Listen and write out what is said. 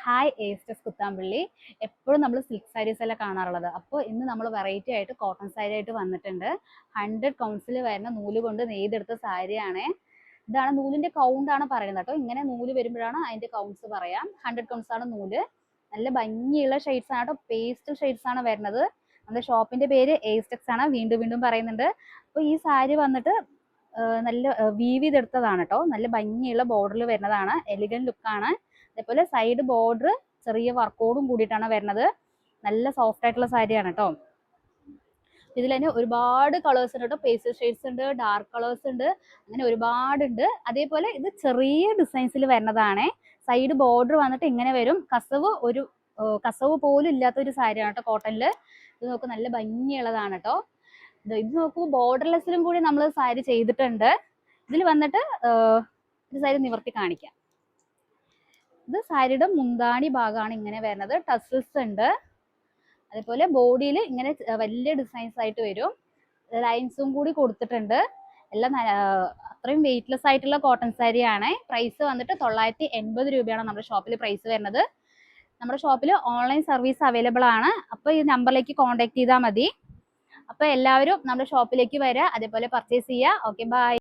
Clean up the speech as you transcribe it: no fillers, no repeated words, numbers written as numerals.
Hi ഏസ്റ്റസ് Kuthampully. എപ്പോഴും നമ്മൾ silk saris എല്ലാം കാണാറുള്ളത്. അപ്പോൾ ഇന്ന് നമ്മൾ വെറൈറ്റി ആയിട്ട് കോട്ടൺ സാരി ആയിട്ട് വന്നിട്ടുണ്ട്. 100 കൗണ്ട്സിൽ വരുന്ന നൂല് കൊണ്ട് നെയ്തെടുത്ത സാരിയാണ്. ഇതാണ് നൂലിന്റെ കൗണ്ട് ആണ് പറയുന്നത് കേട്ടോ. ഇങ്ങനെ നൂല് വരുമ്പോഴാണ് അതിന്റെ കൗണ്ട്സ് പറയാം. 100 കൗണ്ട്സ് ആണ് നൂല്. നല്ല ഭംഗിയുള്ള ഷെയ്ഡ്സ് ആണ് കേട്ടോ. പേസ്റ്റൽ ഷെയ്ഡ്സ് ആണ് വരുന്നത്. നമ്മുടെ ഷോപ്പിന്റെ പേര് ഏസ്റ്റക്സ് ആണ്. വീണ്ടും വീണ്ടും പറയുന്നുണ്ട്. അപ്പോൾ ഈ സാരി വന്നിട്ട് നല്ല വീവ് ചെയ്തെടുത്തതാണ് കേട്ടോ. നല്ല ഭംഗിയുള്ള ബോർഡറിൽ വരുന്നതാണ്. എലിഗന്റ് ലുക്കാണ്. അതേപോലെ സൈഡ് ബോർഡർ ചെറിയ വർക്കോടും കൂടിയിട്ടാണ് വരുന്നത്. നല്ല സോഫ്റ്റ് ആയിട്ടുള്ള സാരിയാണ് കേട്ടോ. ഇതിൽ തന്നെ ഒരുപാട് കളേഴ്സ് ഉണ്ട് കേട്ടോ. പേസ്റ്റൽ ഷെയ്ഡ്സ് ഉണ്ട്, ഡാർക്ക് കളേഴ്സ് ഉണ്ട്, അങ്ങനെ ഒരുപാടുണ്ട്. അതേപോലെ ഇത് ചെറിയ ഡിസൈൻസിൽ വരുന്നതാണ്. സൈഡ് ബോർഡർ വന്നിട്ട് ഇങ്ങനെ വരും. കസവ് പോലും ഇല്ലാത്ത ഒരു സാരിയാണ് കേട്ടോ കോട്ടണിൽ. ഇത് നോക്കൂ, നല്ല ഭംഗിയുള്ളതാണ് കേട്ടോ. ഇത് നോക്കൂ, ബോർഡർലെസ്സിലും കൂടി നമ്മൾ സാരി ചെയ്തിട്ടുണ്ട്. ഇതിൽ വന്നിട്ട് ഒരു സാരി നിവർത്തി കാണിക്കാം. ഇത് സാരിയുടെ മുന്താണി ഭാഗമാണ് ഇങ്ങനെ വരുന്നത്. ടസിൽസ് ഉണ്ട്. അതേപോലെ ബോഡിയിൽ ഇങ്ങനെ വലിയ ഡിസൈൻസ് ആയിട്ട് വരും. ലൈൻസും കൂടി കൊടുത്തിട്ടുണ്ട്. എല്ലാം അത്രയും വെയിറ്റ്ലെസ് ആയിട്ടുള്ള കോട്ടൺ സാരിയാണ്. പ്രൈസ് വന്നിട്ട് 980 രൂപയാണ് നമ്മുടെ ഷോപ്പിൽ പ്രൈസ് വരുന്നത്. നമ്മുടെ ഷോപ്പിൽ ഓൺലൈൻ സർവീസ് അവൈലബിൾ ആണ്. അപ്പോൾ ഈ നമ്പറിലേക്ക് കോൺടാക്ട് ചെയ്താൽ മതി. അപ്പോൾ എല്ലാവരും നമ്മുടെ ഷോപ്പിലേക്ക് വരിക, അതേപോലെ പർച്ചേസ് ചെയ്യുക. Okay, by.